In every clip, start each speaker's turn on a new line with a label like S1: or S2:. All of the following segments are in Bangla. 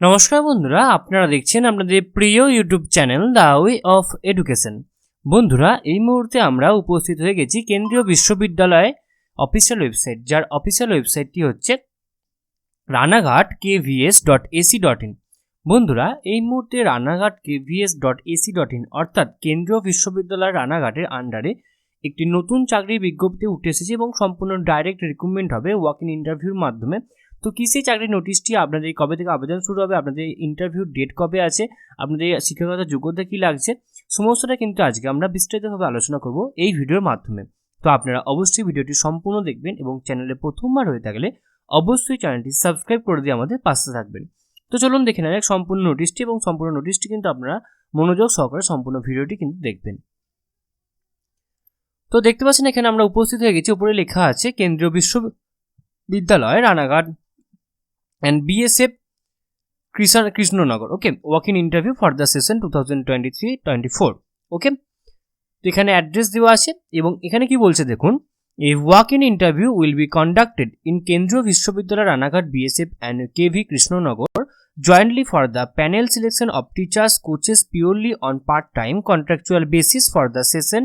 S1: নমস্কার বন্ধুরা, আপনারা দেখছেন আপনাদের প্রিয় YouTube channel the way of education. বন্ধুরা, এই মুহূর্তে আমরা উপস্থিত হয়ে গেছি কেন্দ্রীয় বিশ্ববিদ্যালয় অফিসিয়াল ওয়েবসাইট, যার অফিসিয়াল ওয়েবসাইটটি হচ্ছে ranaghat.kvs.ac.in। বন্ধুরা, এই মুহূর্তে ranaghat.kvs.ac.in অর্থাৎ কেন্দ্রীয় বিশ্ববিদ্যালয় রানাঘাটের আন্ডারে একটি নতুন চাকরির বিজ্ঞপ্তি উঠে এসেছে এবং সম্পূর্ণ ডাইরেক্ট রিক্রুটমেন্ট হবে ওয়াক ইন ইন্টারভিউর মাধ্যমে। তো কি সেই চাকরির নোটিশটি, আপনাদের কবে থেকে আবেদন শুরু হবে, আপনাদের ইন্টারভিউ ডেট কবে আছে, আপনাদের শিক্ষাগত যোগ্যতা কী লাগছে, সমস্তটা কিন্তু আজকে আমরা বিস্তারিতভাবে আলোচনা করব এই ভিডিওর মাধ্যমে। তো আপনারা অবশ্যই ভিডিওটি সম্পূর্ণ দেখবেন এবং চ্যানেলে প্রথমবার হয়ে থাকলে অবশ্যই চ্যানেলটি সাবস্ক্রাইব করে দিয়ে আমাদের পাশে থাকবেন। তো চলুন দেখে নেন সম্পূর্ণ নোটিশটি, এবং সম্পূর্ণ নোটিশটি কিন্তু আপনারা মনোযোগ সহকারে সম্পূর্ণ ভিডিওটি কিন্তু দেখবেন। তো দেখতে পাচ্ছেন এখানে আমরা উপস্থিত হয়ে গেছি, উপরে লেখা আছে কেন্দ্রীয় বিশ্ববিদ্যালয় Ranaghat and BSF Krishnanagar. Okay, walk in interview for the session 2023-24। ওকে, তো এখানে অ্যাড্রেস দেওয়া আছে এবং এখানে কি বলছে দেখুন, a walk in interview will be conducted in কেন্দ্রীয় বিশ্ববিদ্যালয় Ranaghat BSF and KV Krishnanagar jointly for the panel selection of teachers coaches purely on part-time contractual basis for the session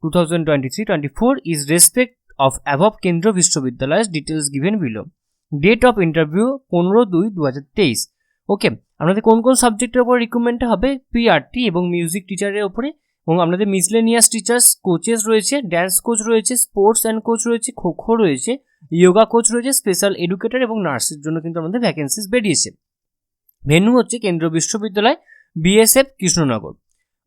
S1: 2023-24 is respect of above কেন্দ্রীয় বিশ্ববিদ্যালয়ের details given below. Date of interview 15/2/2023। Okay, আপনাদের কোন কোন সাবজেক্টের উপর রিক্রুটমেন্টটা হবে? পিআরটি এবং মিউজিক টিচারের উপরে, এবং আপনাদের মিসলেনিয়াস টিচার্স কোচেস রয়েছে, ড্যান্স কোচ রয়েছে, স্পোর্টস অ্যান্ড কোচ রয়েছে, খোখো রয়েছে, যোগা কোচ রয়েছে, স্পেশাল এডুকেটর এবং নার্সের জন্য কিন্তু আমাদের ভ্যাকেন্সিস বেরিয়েছে। ভেন্যু হচ্ছে কেন্দ্রীয় বিশ্ববিদ্যালয় BSF কৃষ্ণনগর।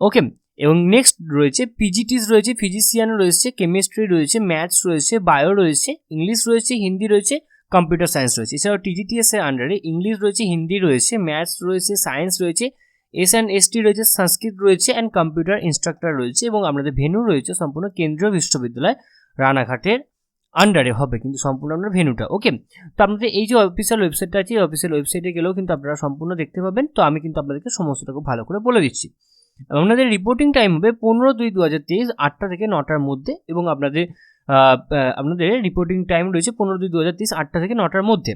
S1: ওকে, এবং নেক্সট রয়েছে পিজিটিস রয়েছে, ফিজিশিয়ান রয়েছে, কেমিস্ট্রি রয়েছে, ম্যাথস রয়েছে, বায়ো রয়েছে, ইংলিশ রয়েছে, হিন্দি রয়েছে, কম্পিউটার সায়েন্স রয়েছে। এছাড়াও TGTS এর আন্ডারে ইংলিশ রয়েছে, হিন্দি রয়েছে, ম্যাথস রয়েছে, সায়েন্স রয়েছে, S&ST রয়েছে, সংস্কৃত রয়েছে অ্যান্ড কম্পিউটার ইনস্ট্রাক্টর রয়েছে, এবং আমাদের ভেন্যু রয়েছে সম্পূর্ণ কেন্দ্রীয় বিশ্ববিদ্যালয় রানাঘাটের আন্ডারে হবে কিন্তু সম্পূর্ণ আপনার ভেন্যুটা। ওকে, তো আপনাদের এই যে অফিসিয়াল ওয়েবসাইটটা আছে, এই অফিসিয়াল ওয়েবসাইটে গেলেও কিন্তু আপনারা সম্পূর্ণ দেখতে পাবেন। তো আমি কিন্তু আপনাদেরকে সমস্তটাকে ভালো করে বলে দিচ্ছি। আপনাদের রিপোর্টিং টাইম হবে 15/2/2023 8টা থেকে 9টার মধ্যে, এবং আপনাদের রিপোর্টিং টাইম রয়েছে 15/2/2023 8টা থেকে 9টার মধ্যে,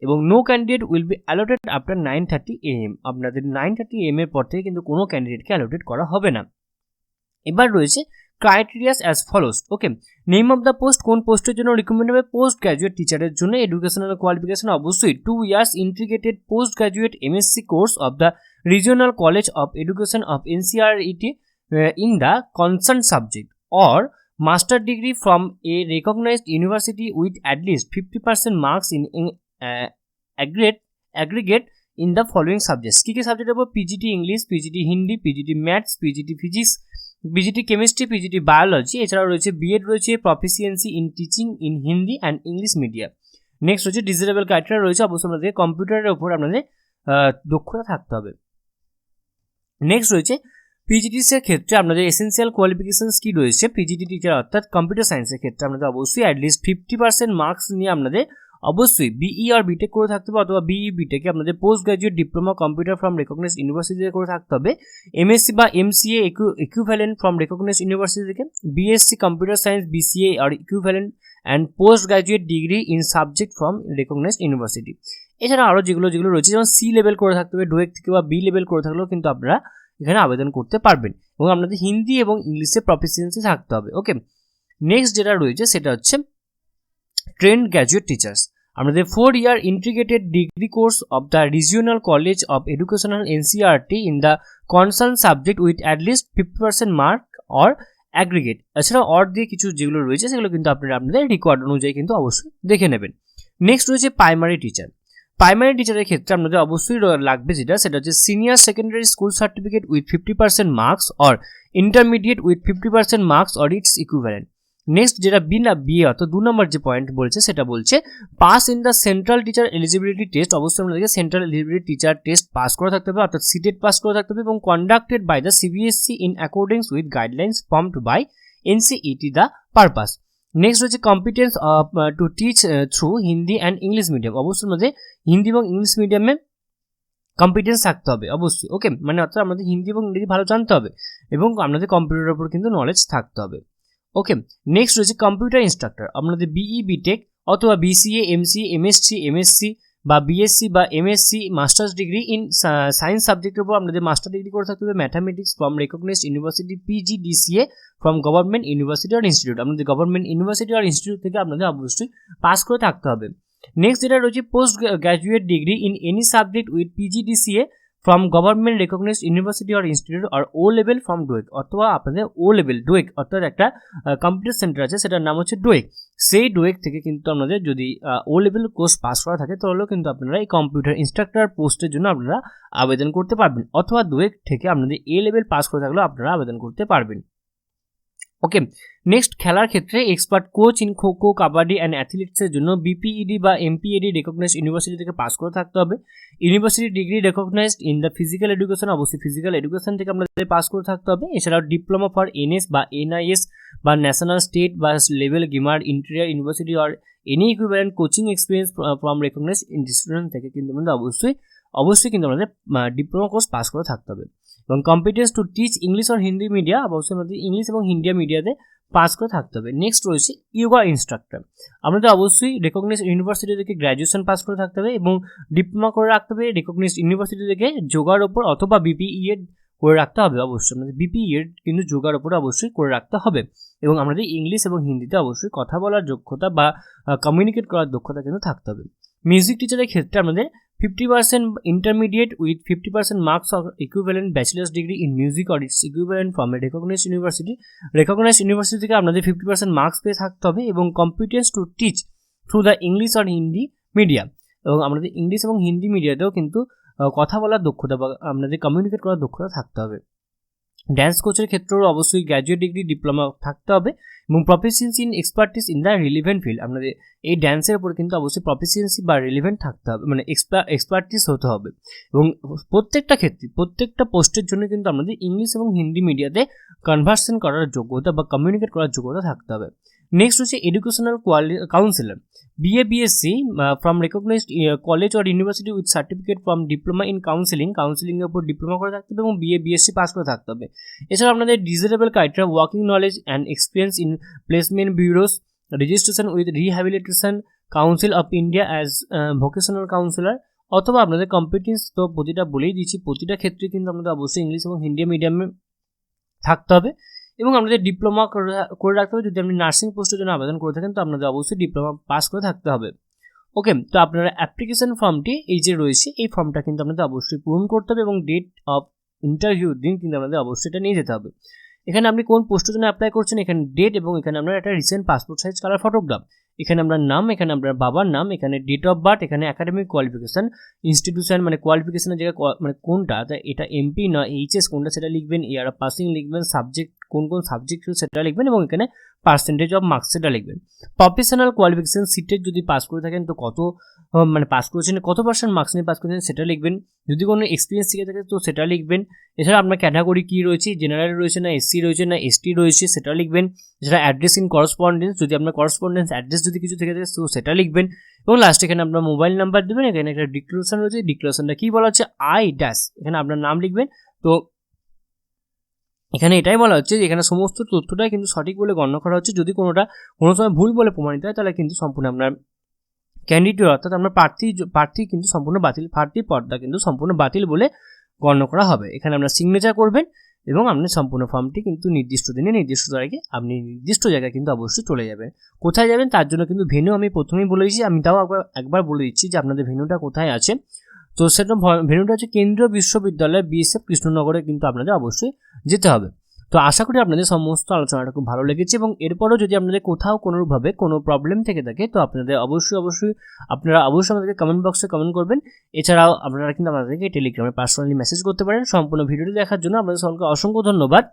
S1: এবং no candidate will be allotted after 9:30 AM। আপনাদের 9:30 AM এর পর থেকে কিন্তু কোনো ক্যান্ডিডেটকে অ্যালোটেড করা হবে না। এবার রয়েছে criterias as follows. Okay, name of the post, কোন পোস্টের জন্য রিক্রুটমেন্ট হবে? পোস্ট গ্র্যাজুয়েট টিচারের জন্য। এডুকেশনাল কোয়ালিফিকেশন অবশ্যই 2 years integrated post graduate MSc course of the regional college of education of NCERT in the concerned subject, or master degree from a recognized university with at least 50% marks in aggregate in the following subjects। কি কি সাবজেক্ট হবে? PGT English, PGT Hindi, PGT maths, PGT physics, PGT chemistry, PGT biology. এছাড়াও রয়েছে বিএড রয়েছে, proficiency in teaching in Hindi and English medium. Next রয়েছে ডিজারেবল ক্রাইটেরিয়া রয়েছে, অবশ্যই আপনাদের কম্পিউটারের উপর আপনাদের দক্ষতা থাকতে হবে। নেক্সট রয়েছে পিজিটিস এর ক্ষেত্রে আপনাদের এসেন্সিয়াল কোয়ালিফিকেশনস কি রয়েছে? পিজিটি টিচার অর্থাৎ কম্পিউটার সায়েন্সের ক্ষেত্রে আপনাদের অবশ্যই অ্যাটলিস্ট 50% মার্কস নিয়ে আপনাদের অবশ্যই BE আর বিটেক করে থাকতে হবে, অথবা BE বিটেকে আপনাদের post graduate diploma computer from recognised university থেকে করে থাকতে হবে, MSc বা MCA equivalent from recognised university থেকে, BSc কম্পিউটার সায়েন্স BCA আর equivalent and post graduate degree in subject from recognised university. এছাড়া আরও যেগুলো রয়েছে, যেমন C লেভেল করে থাকতে হবে, ডোয়েক থেকে বা B লেভেল করে থাকলেও কিন্তু আপনারা এখানে আবেদন করতে পারবেন, এবং আপনাদের হিন্দি এবং ইংলিশে প্রফিসিয়েন্সি থাকতে হবে। ওকে, নেক্সট যেটা রয়েছে সেটা হচ্ছে ট্রেন্ড গ্র্যাজুয়েট টিচার্স। আপনাদের 4 year integrated degree course of the regional college of educational NCERT in the concern subject with at least 50% mark or aggregate. এছাড়া অর দিয়ে কিছু যেগুলো রয়েছে সেগুলো কিন্তু আপনারা আপনাদের রিকোয়ার্ড অনুযায়ী কিন্তু অবশ্যই দেখে নেবেন। নেক্সট রয়েছে প্রাইমারি টিচার। প্রাইমারি টিচারের ক্ষেত্রে আপনাদের অবশ্যই লাগবে সেটা হচ্ছে senior secondary school certificate with 50% marks or intermediate with 50% marks or its equivalent. Next যেটা বিএ অর্থাৎ 2 নম্বর যে পয়েন্ট বলছে সেটা বলছে pass in the central teacher eligibility test. অবশ্যই আপনাদেরকে central eligibility teacher test pass করা থাকতে হবে, অর্থাৎ সিটেট পাস করা থাকতে হবে, এবং conducted by the CBSE in accordings with guidelines formed by NCET the purpose. Next হচ্ছে competence to teach through Hindi and English medium. অবশ্যই আমাদের হিন্দি এবং ইংলিশ মিডিয়ামে কম্পিটেন্স থাকতে হবে অবশ্যই। ওকে, মানে অর্থাৎ আমাদের হিন্দি এবং ইংরেজি ভালো জানতে হবে, এবং আপনাদের কম্পিউটারের উপর কিন্তু নলেজ থাকতে হবে। ওকে, নেক্সট রয়েছে কম্পিউটার ইনস্ট্রাক্টর। আপনাদের BE বিটেক অথবা BCA MCA MSc MSc বা বিএসসি বা MSc masters degree in science সাবজেক্টের উপর আপনাদের মাস্টার ডিগ্রি করে থাকতে হবে mathematics from recognised university PGDCA from government university আর ইনস্টিটিউট, আপনাদের গভর্নমেন্ট ইউনিভার্সিটি আর ইনস্টিটিউট থেকে আপনাদের অবশ্যই পাস করে থাকতে হবে। নেক্সট যেটা রয়েছে post graduate degree in any subject with PGDCA from government recognised university আর ইনস্টিটিউট আর ও লেভেল ফ্রম ডোয়েক, অথবা আপনাদের ও লেভেল ডোয়েক অর্থাৎ একটা কম্পিউটার সেন্টার আছে সেটার নাম হচ্ছে ডোয়েক, সেই ডোয়েক থেকে কিন্তু আপনাদের যদি ও লেভেল কোর্স পাস করা থাকে তাহলেও কিন্তু আপনারা এই কম্পিউটার ইনস্ট্রাক্টর পোস্টের জন্য আপনারা আবেদন করতে পারবেন, অথবা ডোয়েক থেকে আপনাদের এ লেভেল পাস করে থাকলেও আপনারা আবেদন করতে পারবেন। ওকে, নেক্সট খেলার ক্ষেত্রে expert coach in kho kho, kabaddi and অ্যাথলেটিক্সের জন্য বিপিইডি বা এমপিএডি রেকগনাইজড ইউনিভার্সিটি থেকে পাস করে থাকতে হবে। University degree recognised in the physical education, অবশ্যই ফিজিক্যাল এডুকেশন থেকে আপনাদের পাস করে থাকতে হবে। এছাড়াও ডিপ্লোমা ফর এনএস বা এনআইএস বা ন্যাশনাল স্টেট বা লেভেল গিমার ইন্টেরিয়ার ইউনিভার্সিটি আর any equivalent coaching experience from recognised institution থেকে কিন্তু আমাদের অবশ্যই কিন্তু আমাদের ডিপ্লোমা কোর্স পাস করে থাকতে হবে। এবং কম্পিটেন্স টু টিচ ইংলিশ আর হিন্দি মিডিয়া, অবশ্যই আমাদের ইংলিশ এবং হিন্দি মিডিয়াতে পাস করে থাকতে হবে। নেক্সট রয়েছে ইয়োগা ইনস্ট্রাক্টর, আমাদের অবশ্যই রেকগনাইজড ইউনিভার্সিটি থেকে গ্র্যাজুয়েশন পাস করে থাকতে হবে এবং ডিপ্লোমা করে রাখতে হবে রেকগনাইজড ইউনিভার্সিটি থেকে যোগার ওপর, অথবা বিপিইএড করে রাখতে হবে। অবশ্যই আমাদের বিপিইএড কিন্তু যোগার ওপরে অবশ্যই করে রাখতে হবে। এবং আমাদের ইংলিশ এবং হিন্দিতে অবশ্যই কথা বলার দক্ষতা বা কমিউনিকেট করার দক্ষতা কিন্তু থাকতে হবে। মিউজিক টিচারের ক্ষেত্রে আমাদের 50% intermediate with 50% marks of equivalent bachelor's degree in music or its equivalent from a recognized university, recognized university থেকে আপনাদের 50% মার্কস পেয়ে থাকতে হবে এবং competence to teach through the English আর হিন্দি মিডিয়াম, এবং আমাদের ইংলিশ এবং হিন্দি মিডিয়াতেও কিন্তু কথা বলার দক্ষতা বা আপনাদের কমিউনিকেট করার দক্ষতা থাকতে হবে। ড্যান্স কোচের ক্ষেত্রেও অবশ্যই গ্র্যাজুয়েট ডিগ্রি ডিপ্লোমা থাকতে হবে এবং proficiency in expertise in the relevant field, আপনাদের এই ড্যান্সের উপর কিন্তু অবশ্যই প্রফিসিয়েন্সি বা রিলিভেন্ট থাকতে হবে, মানে এক্সপার্টিস হতে হবে। এবং প্রত্যেকটা ক্ষেত্রে প্রত্যেকটা পোস্টের জন্য কিন্তু আমাদের ইংলিশ এবং হিন্দি মিডিয়াতে কনভার্সেশন করার যোগ্যতা বা কমিউনিকেট করার যোগ্যতা থাকতে হবে। নেক্সট হচ্ছে educational counsellor, BA BSc from recognised college or university with certificate from diploma in কাউন্সিলিংয়ের উপর ডিপ্লোমা করে থাকতে হবে এবং বিএ বিএসসি পাস করে থাকতে হবে। এছাড়া আপনাদের desirable criteria working knowledge and experience in placement bureaus, registration with rehabilitation council of India as vocational counsellor, অথবা আপনাদের কম্পিটেন্স তো প্রতিটা বলেই দিচ্ছি, প্রতিটা ক্ষেত্রে কিন্তু আপনাদের অবশ্যই ইংলিশ এবং হিন্দি মিডিয়ামে থাকতে হবে এবং আপনাদের ডিপ্লোমা করে রাখতে হবে। যদি আপনি নার্সিং পোস্টের জন্য আবেদন করে থাকেন তো আপনাদের অবশ্যই ডিপ্লোমা পাস করে থাকতে হবে। ওকে, তো আপনারা অ্যাপ্লিকেশন ফর্মটি এই যে রয়েছে এই ফর্মটা কিন্তু আপনাদের অবশ্যই পূরণ করতে হবে এবং ডেট অফ ইন্টারভিউ দিন কিন্তু আপনাদের অবশ্যই এটা নিয়ে যেতে হবে। এখানে আপনি কোন পোস্টের জন্য অ্যাপ্লাই করছেন, এখানে ডেট এবং এখানে আপনার একটা recent passport size colour photograph, এখানে আপনার নাম, এখানে আপনার বাবার নাম, এখানে ডেট অফ বার্থ, এখানে একাডেমিক কোয়ালিফিকেশান, ইনস্টিটিউশন মানে কোয়ালিফিকেশনের জায়গায় মানে কোনটা, এটা এমপি না এইচএস কোনটা সেটা লিখবেন, ইয়ার অফ পাসিং লিখবেন, সাবজেক্ট কোন সাবজেক্ট সেটা লিখবেন এবং এখানে পার্সেন্টেজ অফ মার্কস সেটা লিখবেন। প্রফেশনাল কোয়ালিফিকেশান সিটের যদি পাস করে থাকেন তো কত মানে পাস করেছেন, কত পার্সেন্ট মার্কস নিয়ে পাস করেছেন সেটা লিখবেন, যদি কোনো এক্সপিরিয়েন্স শিখে থাকে তো সেটা লিখবেন। এছাড়া আপনার ক্যাটাগরি কী রয়েছে, জেনারেল রয়েছে না এসসি রয়েছে না এসটি রয়েছে সেটা লিখবেন। এছাড়া অ্যাড্রেস ইন করসপন্ডেন্স, যদি আপনার করসপন্ডেন্স অ্যাড্রেস যদি কিছু থেকে থাকে তো সেটা লিখবেন এবং লাস্টে এখানে আপনার মোবাইল নাম্বার দেবেন। এখানে একটা ডিক্লারেশন রয়েছে, ডিক্লারেশনটা কী বলা হচ্ছে এখানে আপনার নাম লিখবেন। তো এখানে এটাই বলা হচ্ছে যে এখানে সমস্ত তথ্যটাই কিন্তু সঠিক বলে গণ্য করা হচ্ছে, যদি কোনো সময় ভুল বলে প্রমাণিত হয় তাহলে কিন্তু সম্পূর্ণ আপনার ক্যান্ডিডেট অর্থাৎ আপনার প্রার্থী কিন্তু সম্পূর্ণ বাতিল, প্রার্থীর পদটা কিন্তু সম্পূর্ণ বাতিল বলে গণ্য করা হবে। এখানে আপনার সিগনেচার করবেন এবং আপনি সম্পূর্ণ ফর্মটি কিন্তু নির্দিষ্ট দিনে নির্দিষ্ট তারিখে আপনি নির্দিষ্ট জায়গায় কিন্তু অবশ্যই চলে যাবেন। কোথায় যাবেন তার জন্য কিন্তু ভেন্যু আমি প্রথমেই বলে দিচ্ছি, আমি তাও একবার বলে দিচ্ছি যে আপনাদের ভেন্যুটা কোথায় আছে। তো সেটা ভেন্যুটা হচ্ছে কেন্দ্রীয় বিশ্ববিদ্যালয় বিএসএফ কৃষ্ণনগরে কিন্তু আপনাদের অবশ্যই যেতে হবে। তো আশা করি আপনাদের সমস্ত আলোচনাটা খুব ভালো লেগেছে এবং এরপরও যদি আপনাদের কোথাও কোনোভাবে কোনো প্রবলেম থেকে থাকে তো আপনারা অবশ্যই আমাদেরকে কমেন্ট বক্সে কমেন্ট করবেন। এছাড়াও আপনারা কিন্তু আমাদেরকে টেলিগ্রামে পার্সোনালি মেসেজ করতে পারেন। সম্পূর্ণ ভিডিওটি দেখার জন্য আপনাদের সকলকে অসংখ্য ধন্যবাদ।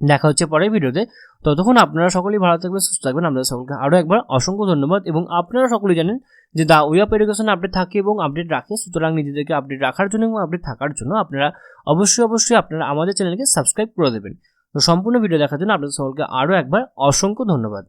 S1: দেখা হচ্ছে পরের ভিডিওতে, ততক্ষণ আপনারা সকলেই ভালো থাকবেন, সুস্থ থাকবেন। আপনাদের সকলকে আরও একবার অসংখ্য ধন্যবাদ এবং আপনারা সকলেই জানেন যে the way of education update থাকে এবং আপডেট রাখে, সুতরাং নিজেদেরকে আপডেট রাখার জন্য এবং আপডেট থাকার জন্য আপনারা অবশ্যই আপনারা আমাদের চ্যানেলকে সাবস্ক্রাইব করে দেবেন। তো সম্পূর্ণ ভিডিও দেখার জন্য আপনাদের সকলকে আরও একবার অসংখ্য ধন্যবাদ।